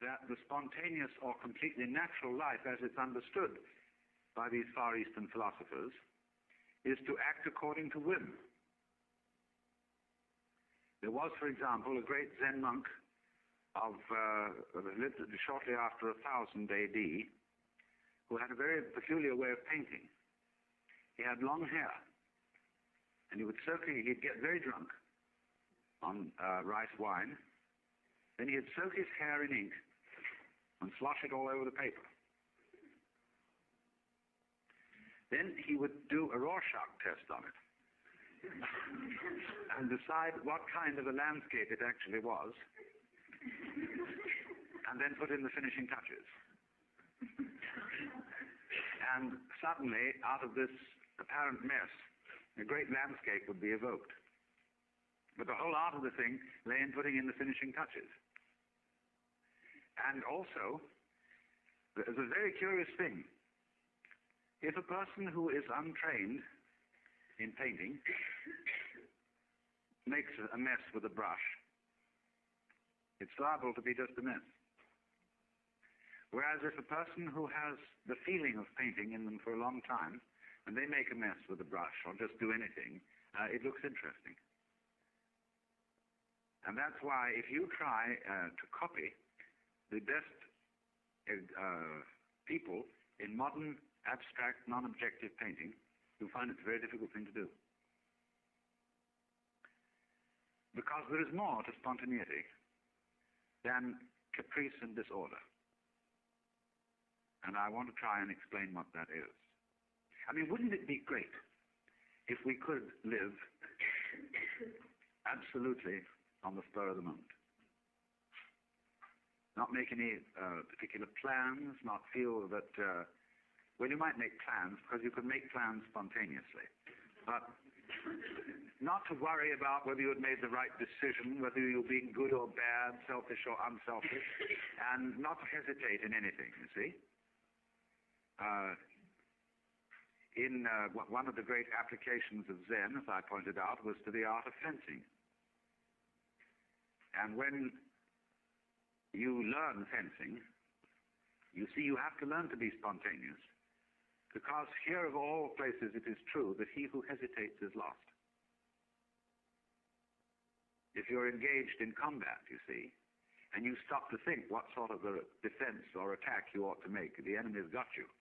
that the spontaneous or completely natural life as it's understood by these Far Eastern philosophers is to act according to whim. There was, for example, a great Zen monk lived shortly after 1000 AD, who had a very peculiar way of painting. He had long hair, and he'd get very drunk on rice wine. Then he'd soak his hair in ink and slosh it all over the paper. Then he would do a Rorschach test on it and decide what kind of a landscape it actually was, and then put in the finishing touches. And suddenly, out of this apparent mess, a great landscape would be evoked. But the whole art of the thing lay in putting in the finishing touches. And also, there's a very curious thing. If a person who is untrained in painting makes a mess with a brush, it's liable to be just a mess. Whereas if a person who has the feeling of painting in them for a long time, and they make a mess with a brush or just do anything, it looks interesting. And that's why if you try to copy the best people in modern abstract, non-objective painting, you'll find it's a very difficult thing to do. Because there is more to spontaneity than caprice and disorder. And I want to try and explain what that is. I mean, wouldn't it be great if we could live absolutely on the spur of the moment? Not make any particular plans, not feel that, well, you might make plans because you could make plans spontaneously. But not to worry about whether you had made the right decision, whether you were being good or bad, selfish or unselfish, and not to hesitate in anything, you see. One of the great applications of Zen, as I pointed out, was to the art of fencing. And when you learn fencing, you see you have to learn to be spontaneous, because here of all places it is true that he who hesitates is lost. If you're engaged in combat, you see, and you stop to think what sort of a defense or attack you ought to make, the enemy's got you.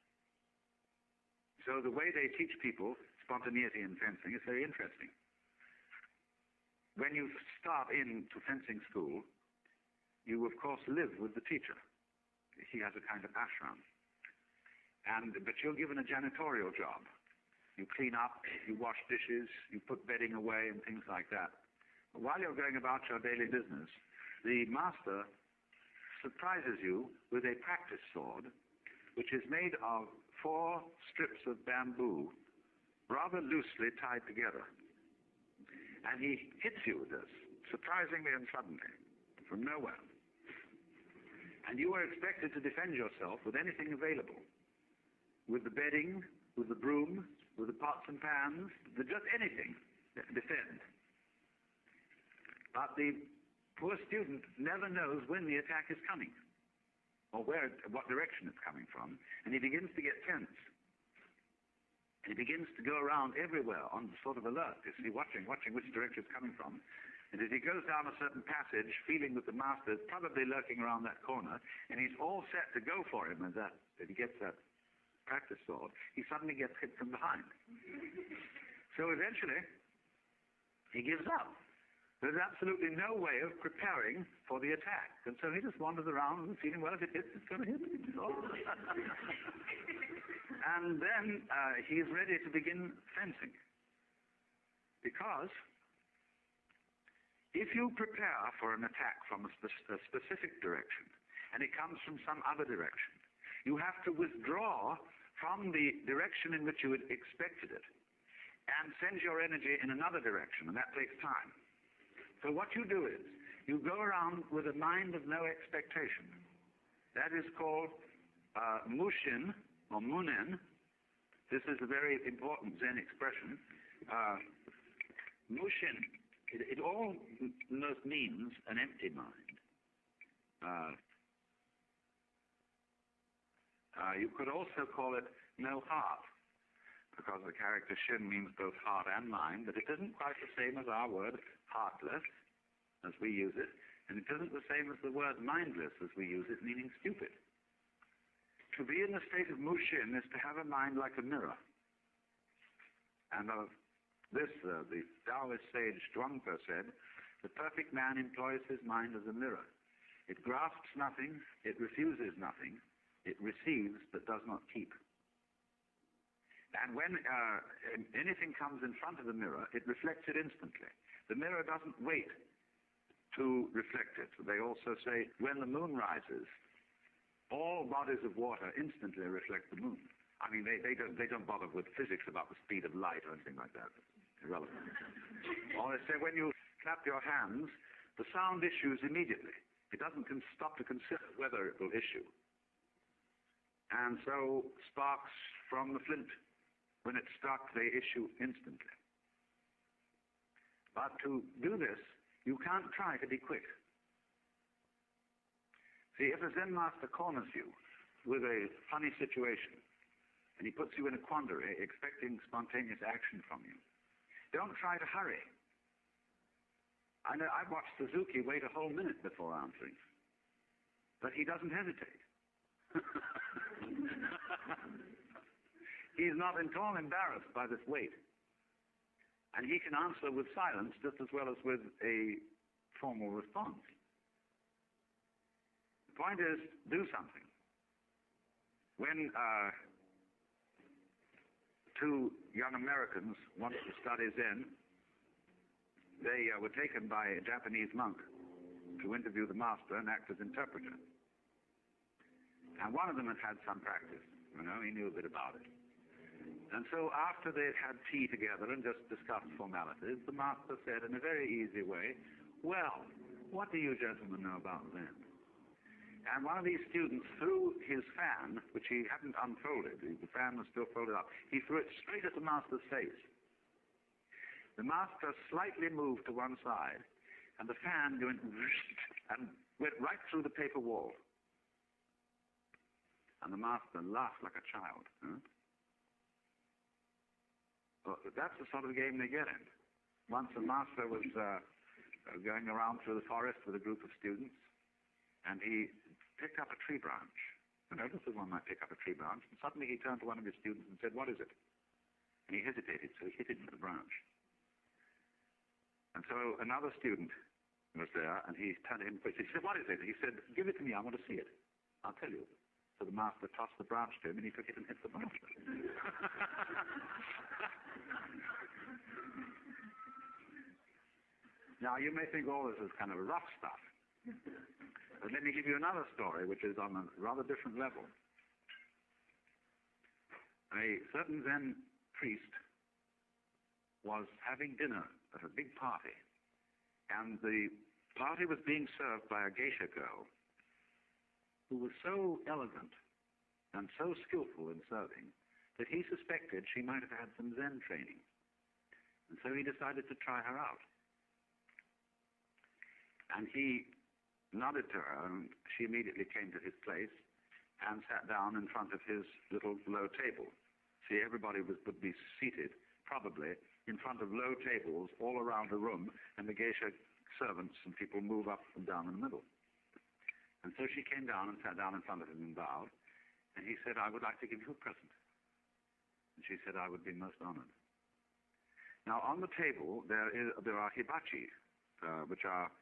So the way they teach people spontaneity in fencing is very interesting. When you start into fencing school, you of course live with the teacher. He has a kind of ashram. But you're given a janitorial job. You clean up, you wash dishes, you put bedding away and things like that. But while you're going about your daily business, the master surprises you with a practice sword, which is made of 4 strips of bamboo, rather loosely tied together. And he hits you with this, surprisingly and suddenly, from nowhere. And you are expected to defend yourself with anything available. With the bedding, with the broom, with the pots and pans, with just anything, defend. But the poor student never knows when the attack is coming, or what direction it's coming from, and he begins to get tense. And he begins to go around everywhere on sort of alert, you see, watching which direction it's coming from. And as he goes down a certain passage, feeling that the master is probably lurking around that corner, and he's all set to go for him, and that he gets that practice sword, he suddenly gets hit from behind. So eventually, he gives up. There's absolutely no way of preparing for the attack. And so he just wanders around and feeling, well, if it hits, it's going to hit. And then he's ready to begin fencing. Because if you prepare for an attack from a specific direction, and it comes from some other direction, you have to withdraw from the direction in which you had expected it and send your energy in another direction, and that takes time. So what you do is, you go around with a mind of no expectation. That is called mushin, or munen. This is a very important Zen expression. Mushin, it almost means an empty mind. You could also call it no heart, because the character shin means both heart and mind, but it isn't quite the same as our word heartless, as we use it, and it isn't the same as the word mindless as we use it, meaning stupid. To be in the state of mushin is to have a mind like a mirror. And of this, the Taoist sage Zhuangzi said, the perfect man employs his mind as a mirror. It grasps nothing, it refuses nothing, it receives but does not keep. And when anything comes in front of the mirror, it reflects it instantly. The mirror doesn't wait to reflect it. They also say, when the moon rises, all bodies of water instantly reflect the moon. I mean, they don't bother with physics about the speed of light or anything like that. It's irrelevant. Or they say, when you clap your hands, the sound issues immediately. It doesn't stop to consider whether it will issue. And so sparks from the flint, when it's struck, they issue instantly. But to do this, you can't try to be quick. See, if a Zen master corners you with a funny situation, and he puts you in a quandary, expecting spontaneous action from you, don't try to hurry. I know I've watched Suzuki wait a whole minute before answering, but he doesn't hesitate. He's not at all embarrassed by this wait. And he can answer with silence just as well as with a formal response. The point is, do something. When two young Americans wanted to study Zen, they were taken by a Japanese monk to interview the master and act as interpreter. And one of them had had some practice. He knew a bit about it. And so after they'd had tea together and just discussed formalities, the master said in a very easy way, well, what do you gentlemen know about Zen? And one of these students threw his fan, which he hadn't unfolded, the fan was still folded up, he threw it straight at the master's face. The master slightly moved to one side, and the fan went and went right through the paper wall. And the master laughed like a child. Well, that's the sort of game they get in. Once the master was going around through the forest with a group of students, and he picked up a tree branch. Just as one might pick up a tree branch, and suddenly he turned to one of his students and said, what is it? And he hesitated, so he hit it into the branch. And so another student was there, and he turned to him quickly. He said, what is it? He said, give it to me, I want to see it. I'll tell you. So the master tossed the branch to him, and he took it and hit the branch. Now, you may think all this is kind of rough stuff. But let me give you another story, which is on a rather different level. A certain Zen priest was having dinner at a big party, and the party was being served by a geisha girl who was so elegant and so skillful in serving that he suspected she might have had some Zen training. And so he decided to try her out. And he nodded to her, and she immediately came to his place and sat down in front of his little low table. See, everybody would be seated, probably, in front of low tables all around the room, and the geisha servants and people move up and down in the middle. And so she came down and sat down in front of him and bowed, and he said, I would like to give you a present. And she said, I would be most honored. Now, on the table, there are hibachi, which are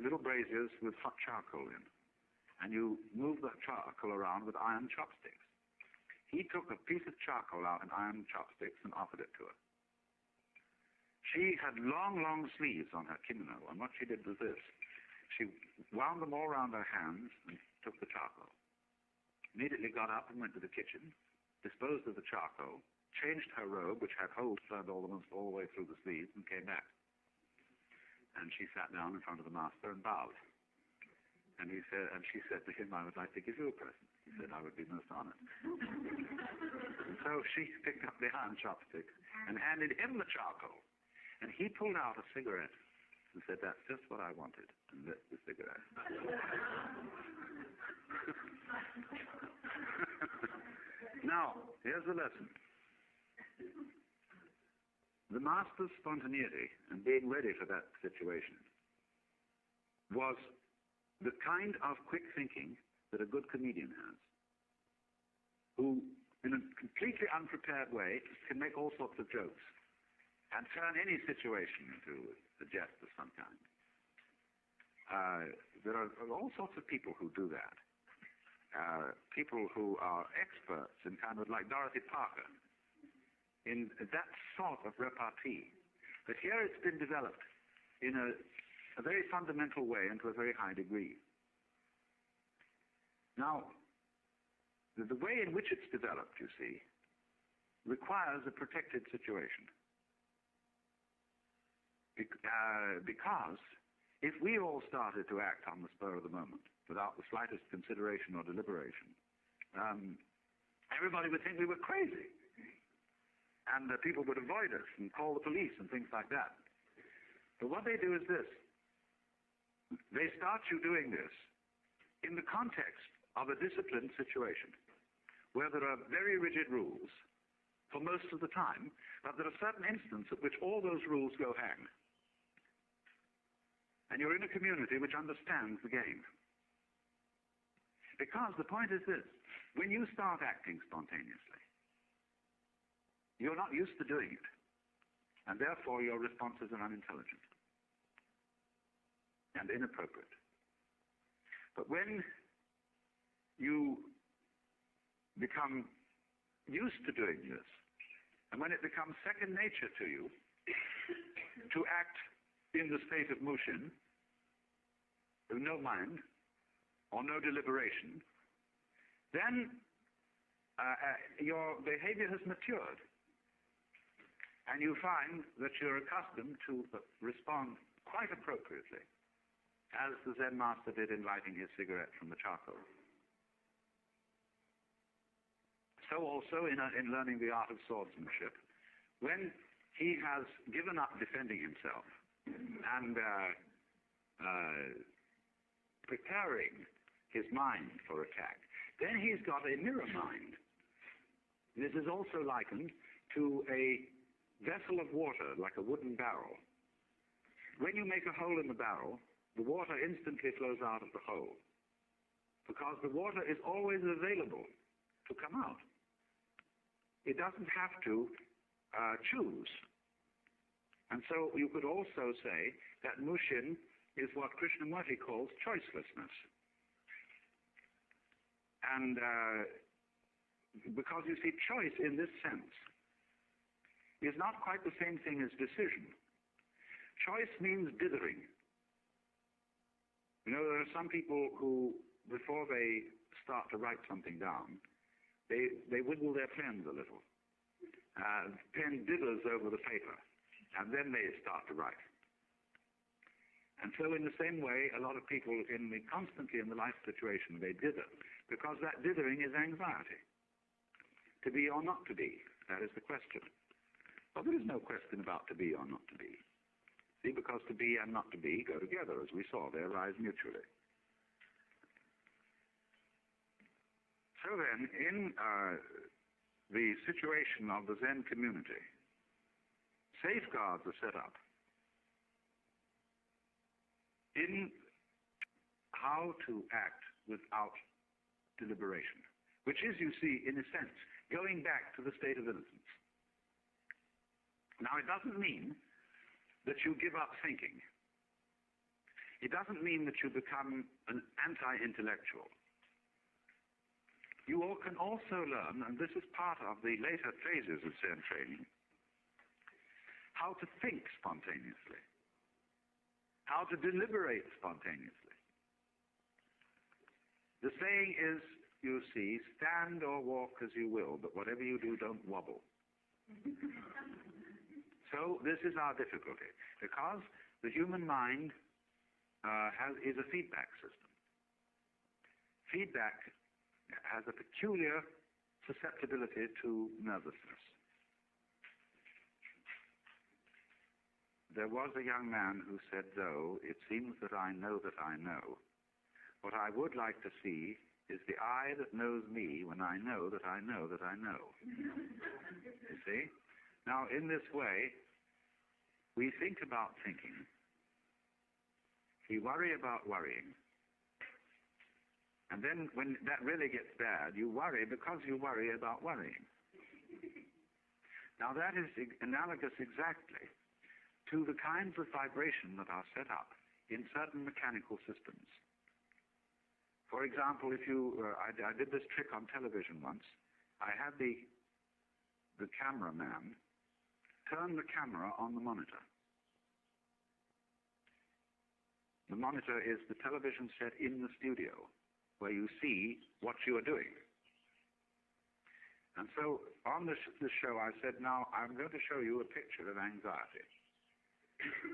little braziers with hot charcoal in. And you move the charcoal around with iron chopsticks. He took a piece of charcoal out and iron chopsticks and offered it to her. She had long, long sleeves on her kimono, and what she did was this. She wound them all around her hands and took the charcoal. Immediately got up and went to the kitchen, disposed of the charcoal, changed her robe, which had holes turned almost all the way through the sleeves, and came back. And she sat down in front of the master and bowed. And she said to him, I would like to give you a present. He said, I would be most honored. And so she picked up the iron chopstick and handed him the charcoal. And he pulled out a cigarette and said, that's just what I wanted, and lit the cigarette. Now, here's the lesson. The master's spontaneity and being ready for that situation was the kind of quick thinking that a good comedian has, who, in a completely unprepared way, can make all sorts of jokes and turn any situation into a jest of some kind. There are all sorts of people who do that. People who are experts in kind of like Dorothy Parker, in that sort of repartee. But here it's been developed in a very fundamental way and to a very high degree. Now, the way in which it's developed, you see, requires a protected situation. Because if we all started to act on the spur of the moment, without the slightest consideration or deliberation, everybody would think we were crazy. And people would avoid us and call the police and things like that. But what they do is this. They start you doing this in the context of a disciplined situation, where there are very rigid rules for most of the time, but there are certain instances at which all those rules go hang. And you're in a community which understands the game. Because the point is this, when you start acting spontaneously, you're not used to doing it, and therefore your responses are unintelligent and inappropriate. But when you become used to doing this, and when it becomes second nature to you to act in the state of motion, with no mind or no deliberation, then your behavior has matured. And you find that you're accustomed to respond quite appropriately, as the Zen master did in lighting his cigarette from the charcoal. So also in learning the art of swordsmanship, when he has given up defending himself and preparing his mind for attack, then he's got a mirror mind. This is also likened to a vessel of water, like a wooden barrel. When you make a hole in the barrel, the water instantly flows out of the hole, because the water is always available to come out. It doesn't have to choose. And so you could also say that Mushin is what Krishnamurti calls choicelessness. And because you see, choice in this sense is not quite the same thing as decision. Choice means dithering. You know, there are some people who, before they start to write something down, they wiggle their pens a little. The pen dithers over the paper, and then they start to write. And so in the same way, a lot of people constantly in the life situation, they dither, because that dithering is anxiety. To be or not to be, that is the question. Well, there is no question about to be or not to be. See, because to be and not to be go together, as we saw. They arise mutually. So then, in the situation of the Zen community, safeguards are set up in how to act without deliberation, which is, you see, in a sense, going back to the state of innocence. Now, it doesn't mean that you give up thinking. It doesn't mean that you become an anti-intellectual. You all can also learn, and this is part of the later phases of Zen training, how to think spontaneously, how to deliberate spontaneously. The saying is, you see, stand or walk as you will, but whatever you do, don't wobble. So this is our difficulty, because the human mind is a feedback system. Feedback has a peculiar susceptibility to nervousness. There was a young man who said, though, it seems that I know, what I would like to see is the I that knows me when I know that I know that I know. You see? Now, in this way, we think about thinking. We worry about worrying. And then when that really gets bad, you worry because you worry about worrying. Now, that is analogous exactly to the kinds of vibration that are set up in certain mechanical systems. For example, if you, I did this trick on television once. I had the cameraman turn the camera on the monitor. The monitor is the television set in the studio where you see what you are doing. And so on this show I said, now I'm going to show you a picture of anxiety.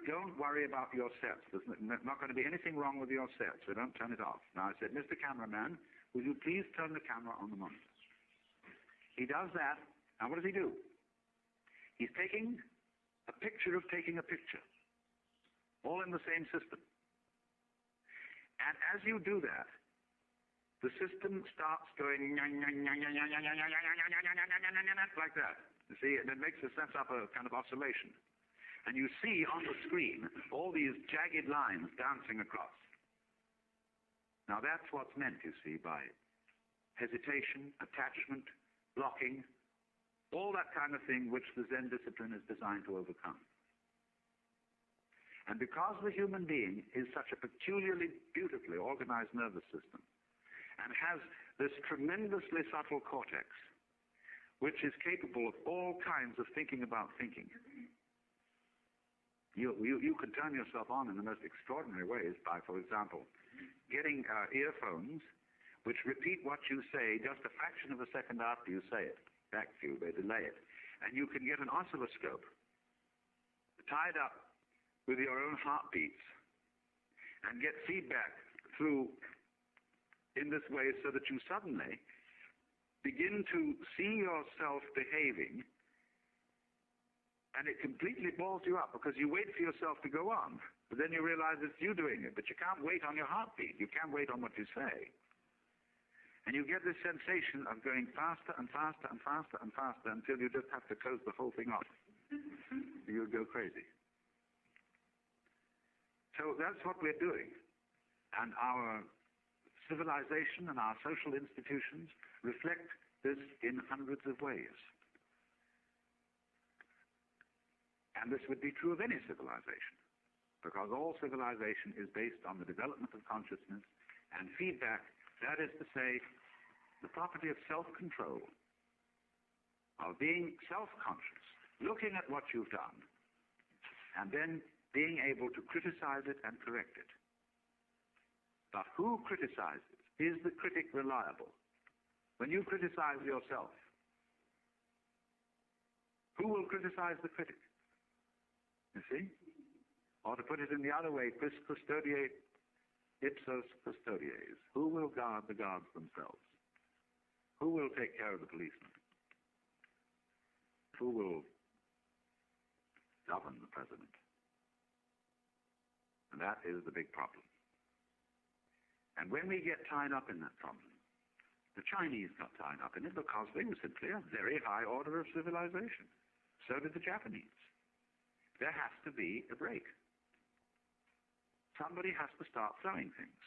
Don't worry about your sets. There's not going to be anything wrong with your sets, so don't turn it off. Now I said, Mr. Cameraman, will you please turn the camera on the monitor? He does that, and what does he do? He's taking a picture of taking a picture, all in the same system. And as you do that, the system starts going like that. You see, and it sets up a kind of oscillation. And you see on the screen all these jagged lines dancing across. Now that's what's meant, you see, by hesitation, attachment, blocking, all that kind of thing which the Zen discipline is designed to overcome. And because the human being is such a peculiarly, beautifully organized nervous system, and has this tremendously subtle cortex, which is capable of all kinds of thinking about thinking, you can turn yourself on in the most extraordinary ways by, for example, getting earphones which repeat what you say just a fraction of a second after you say it. Back to you, they delay it. And you can get an oscilloscope tied up with your own heartbeats and get feedback through in this way so that you suddenly begin to see yourself behaving, and it completely balls you up because you wait for yourself to go on, but then you realize it's you doing it, but you can't wait on your heartbeat. You can't wait on what you say. And you get this sensation of going faster and faster and faster and faster until you just have to close the whole thing off. You'll go crazy. So that's what we're doing. And our civilization and our social institutions reflect this in hundreds of ways. And this would be true of any civilization, because all civilization is based on the development of consciousness and feedback, that is to say, the property of self-control, of being self-conscious, looking at what you've done, and then being able to criticize it and correct it. But who criticizes? Is the critic reliable? When you criticize yourself, who will criticize the critic? You see? Or to put it in the other way, quis custodiet ipsos custodies. Who will guard the guards themselves? Who will take care of the policemen? Who will govern the president? And that is the big problem. And when we get tied up in that problem, the Chinese got tied up in it because they were simply a very high order of civilization. So did the Japanese. There has to be a break. Somebody has to start throwing things.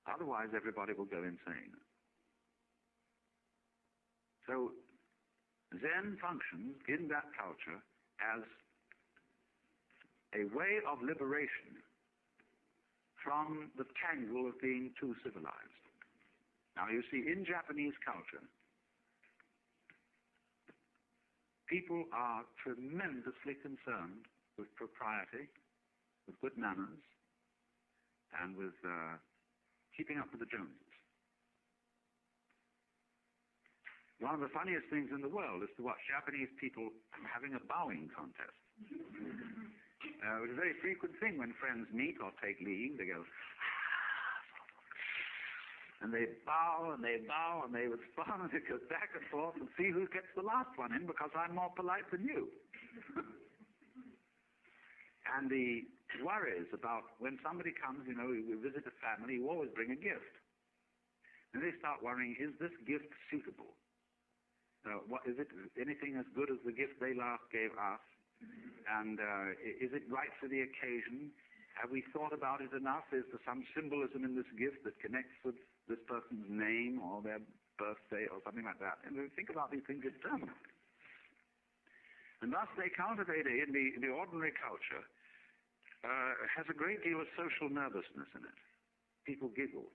Otherwise, everybody will go insane. So, Zen functions in that culture as a way of liberation from the tangle of being too civilized. Now, you see, in Japanese culture, people are tremendously concerned with propriety, with good manners, and with keeping up with the Joneses. One of the funniest things in the world is to watch Japanese people having a bowing contest. It was a very frequent thing when friends meet or take leave. They go, and they bow and they bow and they respond, and it goes back and forth and see who gets the last one in because I'm more polite than you. And the worries about when somebody comes, you know, we visit a family, you always bring a gift. And they start worrying, is this gift suitable? What is it? Anything as good as the gift they last gave us? And is it right for the occasion? Have we thought about it enough? Is there some symbolism in this gift that connects with this person's name or their birthday or something like that? And we think about these things internally. And thus they cultivate in the ordinary culture has a great deal of social nervousness in it. People giggle.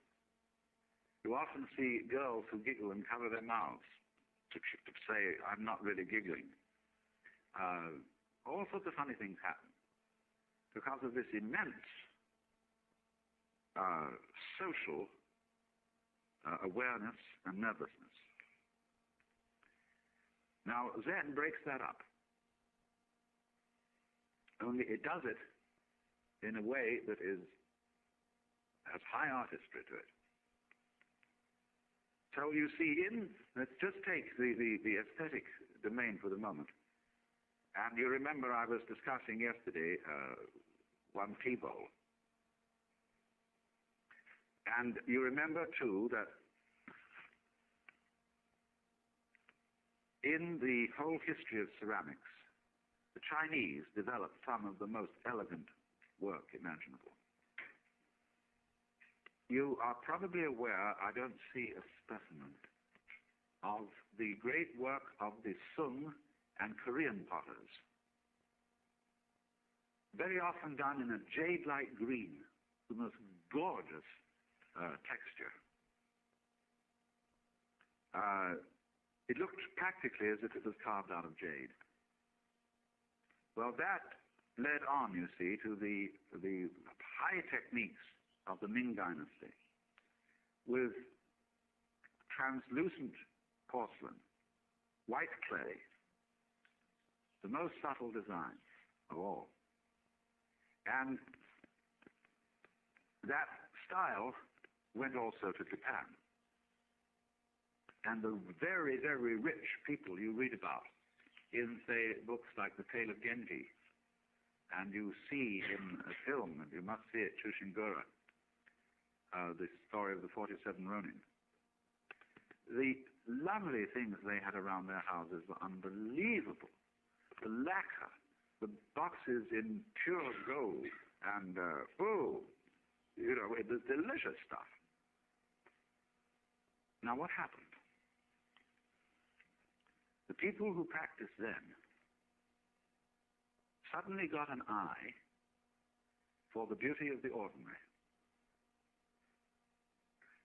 You often see girls who giggle and cover their mouths to say, I'm not really giggling. All sorts of funny things happen because of this immense social awareness and nervousness. Now, Zen breaks that up. Only it does it in a way that has high artistry to it. So you see, let's just take the aesthetic domain for the moment. And you remember I was discussing yesterday one tea bowl. And you remember, too, that in the whole history of ceramics, the Chinese developed some of the most elegant work imaginable. You are probably aware, I don't see a specimen, of the great work of the Sung and Korean potters. Very often done in a jade-like green, the most gorgeous texture. It looked practically as if it was carved out of jade. Well, that led on, you see, to the high techniques of the Ming Dynasty with translucent porcelain, white clay, the most subtle design of all. And that style went also to Japan. And the very, very rich people you read about in, say, books like The Tale of Genji, and you see in a film, and you must see it, Chushingura, the story of the 47 Ronin. The lovely things they had around their houses were unbelievable. The lacquer, the boxes in pure gold, and, it was delicious stuff. Now, what happened? The people who practiced then suddenly got an eye for the beauty of the ordinary.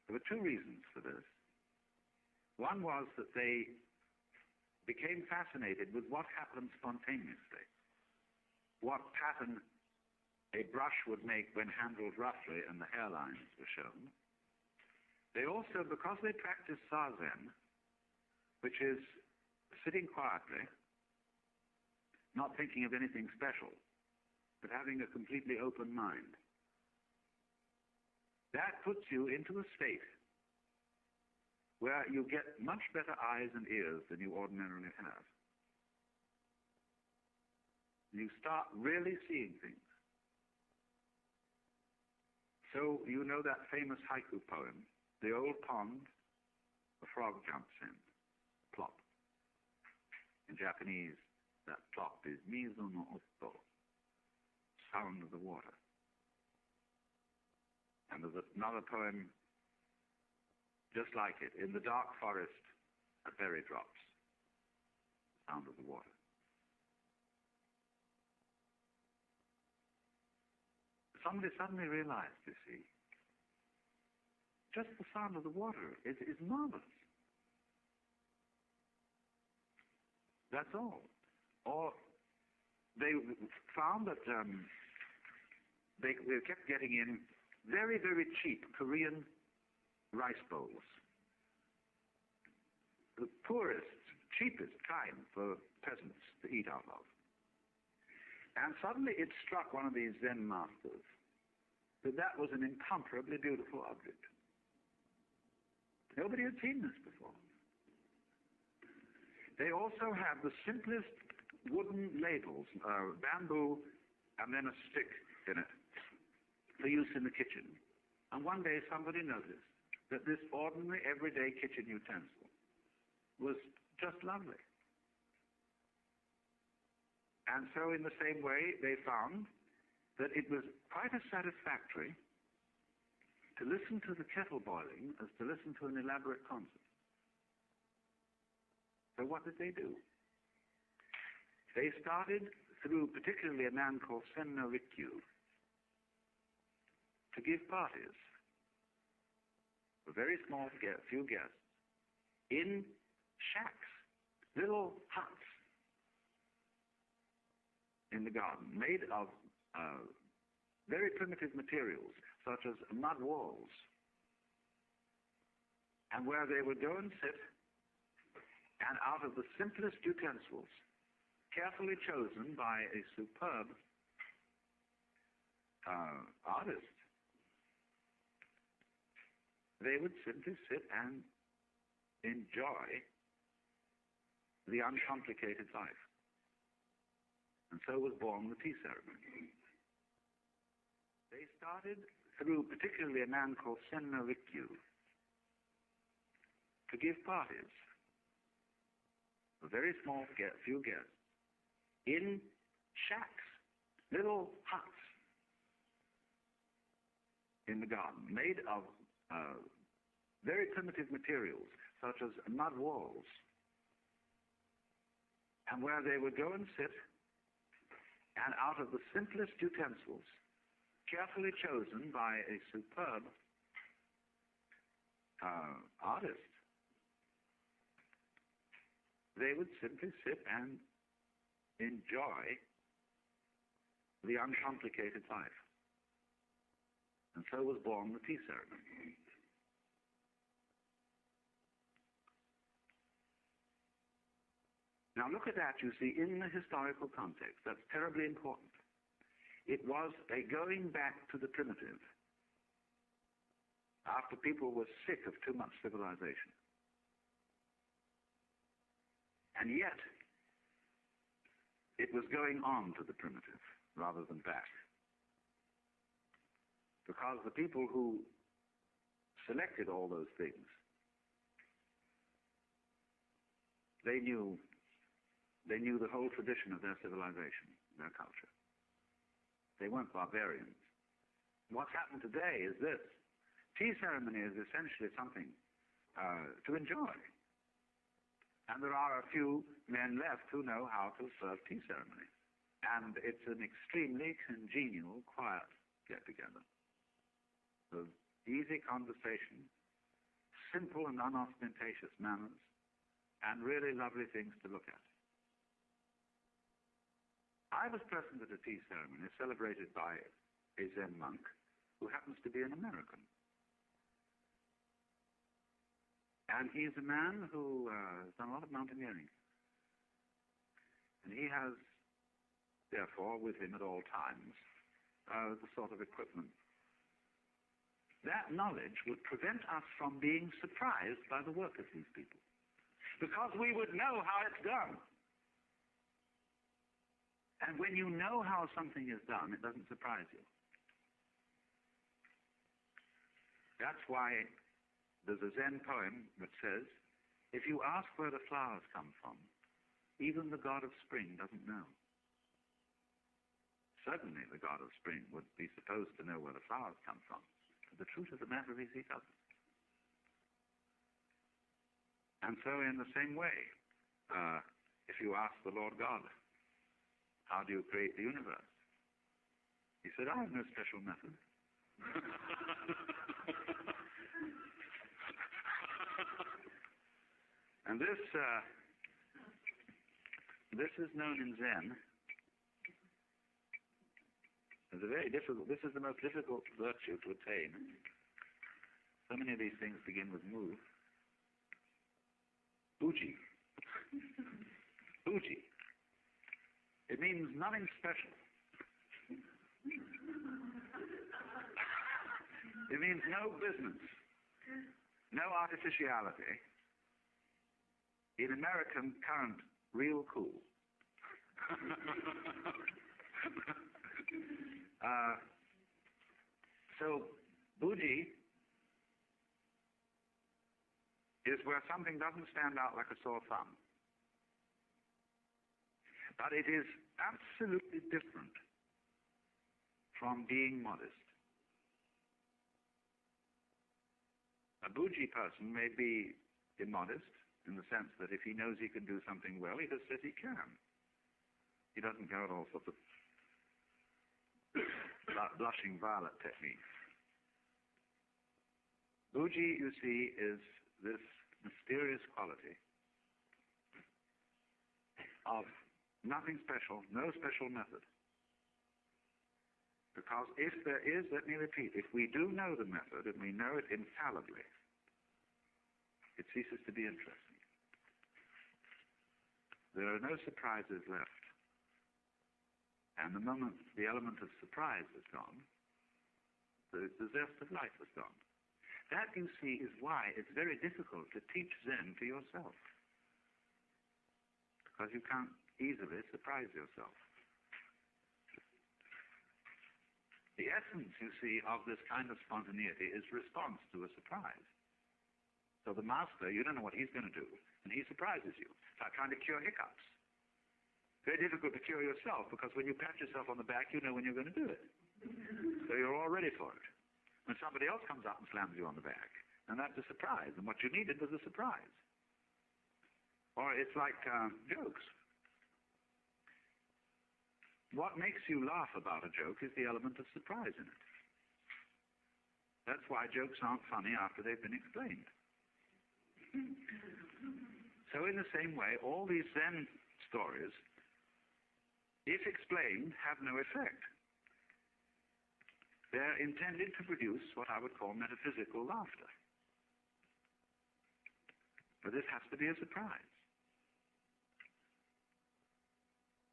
There were two reasons for this. One was that they became fascinated with what happened spontaneously, what pattern a brush would make when handled roughly and the hairlines were shown. They also, because they practiced Zazen, which is sitting quietly, not thinking of anything special, but having a completely open mind, that puts you into a state where you get much better eyes and ears than you ordinarily have. You start really seeing things. So you know that famous haiku poem, the old pond, a frog jumps in, plop. In Japanese, that plop is mizu no otto, sound of the water. And there's another poem just like it, in the dark forest, a berry drops, sound of the water. Somebody suddenly realized, you see, just the sound of the water is marvelous. That's all. Or they found that they kept getting in very, very cheap Korean rice bowls. The poorest, cheapest kind for peasants to eat out of. And suddenly it struck one of these Zen masters that that was an incomparably beautiful object. Nobody had seen this before. They also have the simplest wooden ladles, bamboo, and then a stick in it for use in the kitchen. And one day somebody noticed that this ordinary, everyday kitchen utensil was just lovely. And so in the same way, they found that it was quite as satisfactory to listen to the kettle boiling as to listen to an elaborate concert. So what did they do? They started, through particularly a man called Senno Rikyu, to give parties for very small few guests in shacks, little huts in the garden, made of very primitive materials, such as mud walls, and where they would go and sit, and out of the simplest utensils, carefully chosen by a superb artist, they would simply sit and enjoy the uncomplicated life. And so was born the tea ceremony. They started, through particularly a man called Senno Rikyu, to give parties for very small few guests in shacks, little huts in the garden, made of very primitive materials, such as mud walls, and where they would go and sit, and out of the simplest utensils, carefully chosen by a superb artist, they would simply sit and enjoy the uncomplicated life. And so was born the tea ceremony. Now look at that, you see, in the historical context. That's terribly important. It was a going back to the primitive after people were sick of too much civilization. And yet, it was going on to the primitive rather than back. Because the people who selected all those things, they knew the whole tradition of their civilization, their culture. They weren't barbarians. What's happened today is this. Tea ceremony is essentially something to enjoy. And there are a few men left who know how to serve tea ceremony. And it's an extremely congenial, quiet get-together. Of easy conversation, simple and unostentatious manners, and really lovely things to look at. I was present at a tea ceremony celebrated by a Zen monk who happens to be an American. And he's a man who has done a lot of mountaineering. And he has, therefore, with him at all times, the sort of equipment. That knowledge would prevent us from being surprised by the work of these people, because we would know how it's done. And when you know how something is done, it doesn't surprise you. That's why there's a Zen poem that says, if you ask where the flowers come from, even the god of spring doesn't know. Certainly the god of spring would be supposed to know where the flowers come from. But the truth of the matter is he doesn't. And so in the same way, if you ask the Lord God, how do you create the universe? He said, I have no special method. And this is known in Zen as a very difficult, this is the most difficult virtue to attain. So many of these things begin with mu. Uji. Uji. It means nothing special. It means no business, no artificiality. In American current, real cool. So, Buji is where something doesn't stand out like a sore thumb. But it is absolutely different from being modest. A bougie person may be immodest in the sense that if he knows he can do something well, he just says he can. He doesn't go at all sorts of blushing violet techniques. Bougie, you see, is this mysterious quality of nothing special, no special method. Because if there is, let me repeat, if we do know the method and we know it infallibly, it ceases to be interesting. There are no surprises left. And the moment the element of surprise is gone, the zest of life is gone. That, you see, is why it's very difficult to teach Zen to yourself. Because you can't easily surprise yourself. The essence, you see, of this kind of spontaneity is response to a surprise. So the master, you don't know what he's going to do, and he surprises you. It's like trying to cure hiccups. Very difficult to cure yourself, because when you pat yourself on the back, you know when you're going to do it. So you're all ready for it. When somebody else comes up and slams you on the back, and that's a surprise, and what you needed was a surprise. Or it's like jokes. What makes you laugh about a joke is the element of surprise in it. That's why jokes aren't funny after they've been explained. So in the same way, all these Zen stories, if explained, have no effect. They're intended to produce what I would call metaphysical laughter. But this has to be a surprise.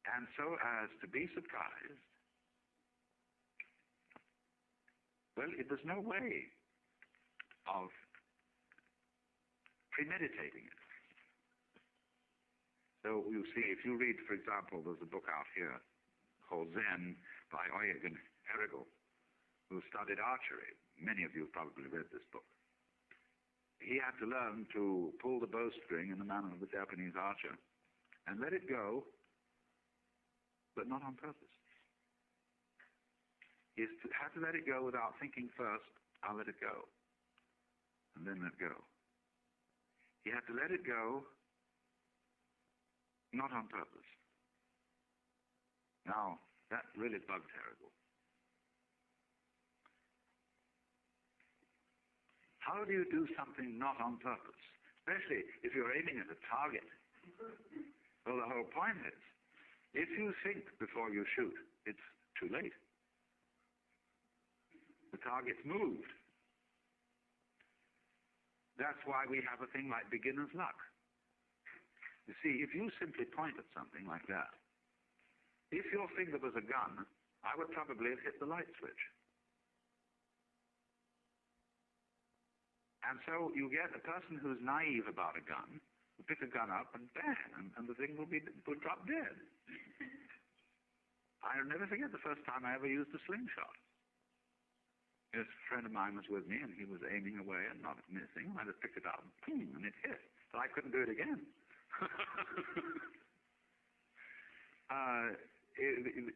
And so as to be surprised, well, there's no way of premeditating it. So you see, if you read, for example, there's a book out here called Zen by Eugen Herrigel, who studied archery. Many of you have probably read this book. He had to learn to pull the bowstring in the manner of the Japanese archer and let it go, but not on purpose. He had to let it go without thinking first, I'll let it go, and then let go. He had to let it go, not on purpose. Now, that really bugged Herrigel. How do you do something not on purpose? Especially if you're aiming at a target. Well, the whole point is, if you think before you shoot, it's too late. The target's moved. That's why we have a thing like beginner's luck. You see, if you simply point at something like that, if your finger was a gun, I would probably have hit the light switch. And so you get a person who's naive about a gun, will pick a gun up and bang, and the thing will drop dead. I'll never forget the first time I ever used a slingshot. A friend of mine was with me, and he was aiming away and not missing. I just picked it up, and boom, and it hit. So I couldn't do it again.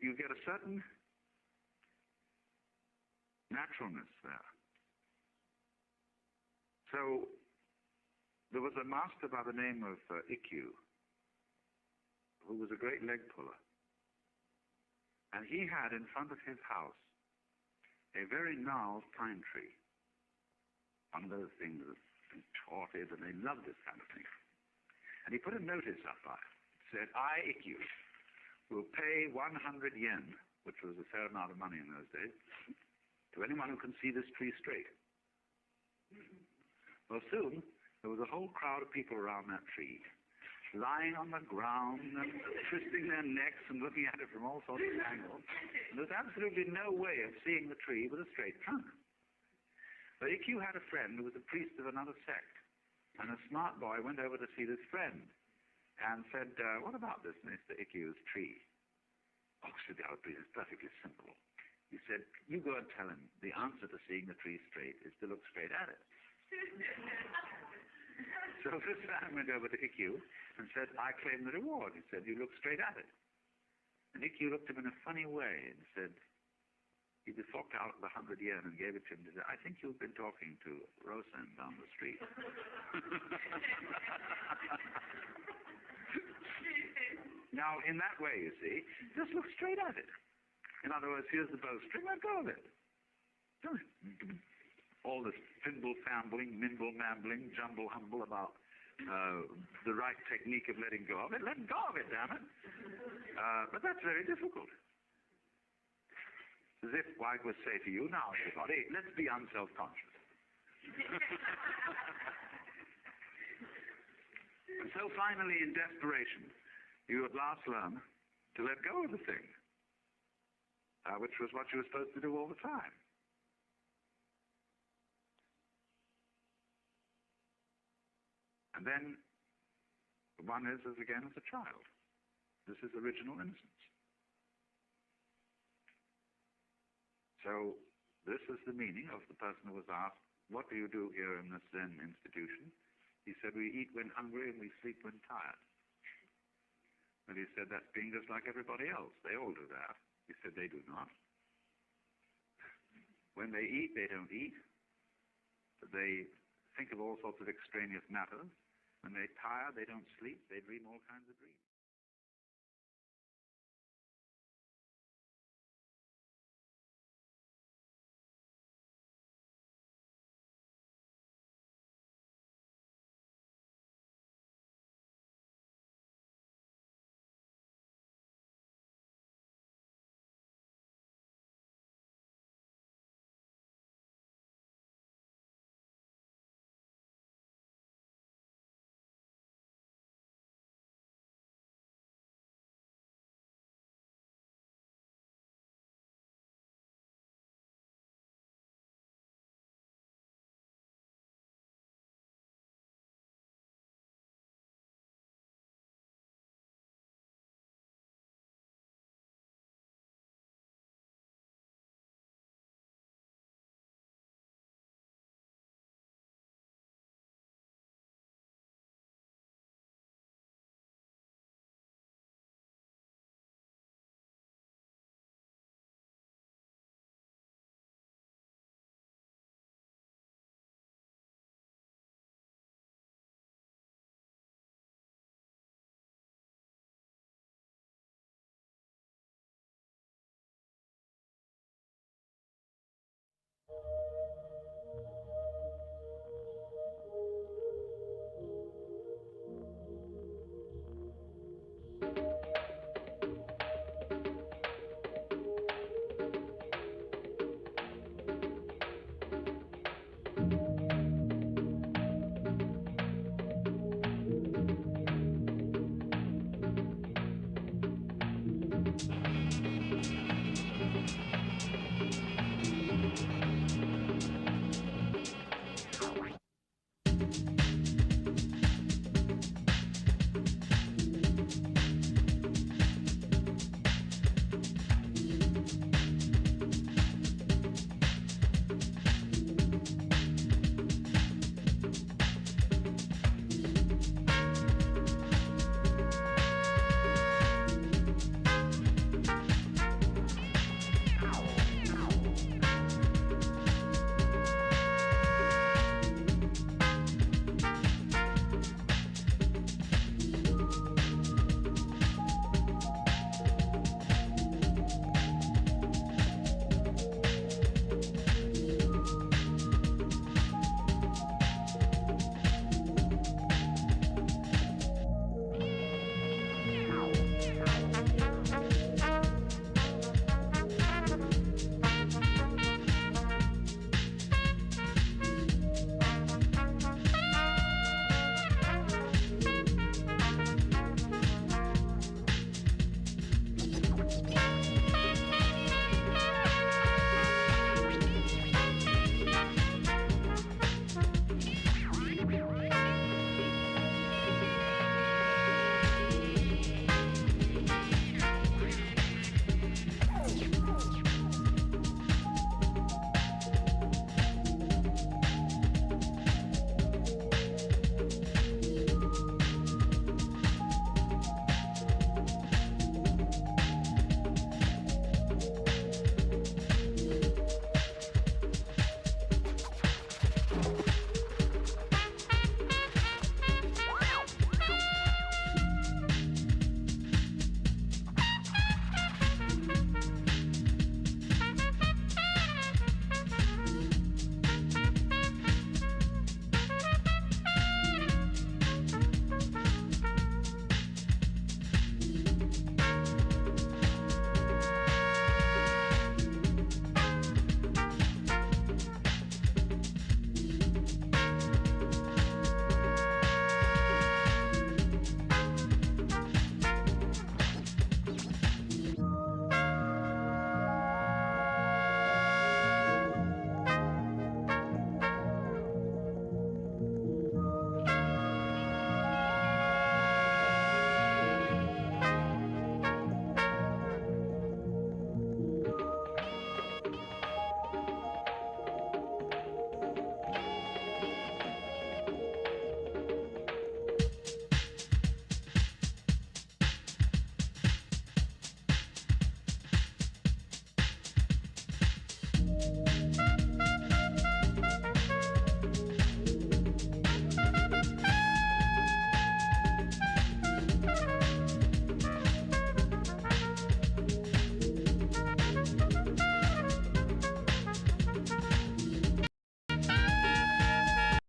You get a certain naturalness there. So there was a master by the name of Ikkyu, who was a great leg puller. And he had in front of his house a very gnarled pine tree. One of those things that's contorted, and they loved this kind of thing. And he put a notice up by it. It said, I, Ikkyu, will pay 100 yen, which was a fair amount of money in those days, to anyone who can see this tree straight. Well, soon, there was a whole crowd of people around that tree, lying on the ground and twisting their necks and looking at it from all sorts of angles. And there's absolutely no way of seeing the tree with a straight trunk. But Ikkyu had a friend who was a priest of another sect, and a smart boy went over to see this friend and said, what about this Mr. Ikkyu's tree? Oh, said the other priest, it's perfectly simple. He said, you go and tell him the answer to seeing the tree straight is to look straight at it. So this man went over to Ikkyu and said, I claim the reward. He said, you look straight at it. And Ikkyu looked at him in a funny way and said, he just forked out the 100 yen and gave it to him and said, I think you've been talking to Rosen down the street. Now, in that way, you see, just look straight at it. In other words, here's the bowstring, let go of it. Don't all this fimble-fambling, mimble-mambling, jumble-humble about the right technique of letting go of it. Let go of it, damn it. But that's very difficult. As if I would say to you, now, everybody, let's be unself-conscious. And so finally, in desperation, you at last learn to let go of the thing, which was what you were supposed to do all the time. And then one is as again as a child. This is original innocence. So this is the meaning of the person who was asked, what do you do here in the Zen institution? He said, we eat when hungry and we sleep when tired. And he said, that's being just like everybody else. They all do that. He said, they do not. When they eat, they don't eat. They think of all sorts of extraneous matters. When they tire, they don't sleep. They dream all kinds of dreams.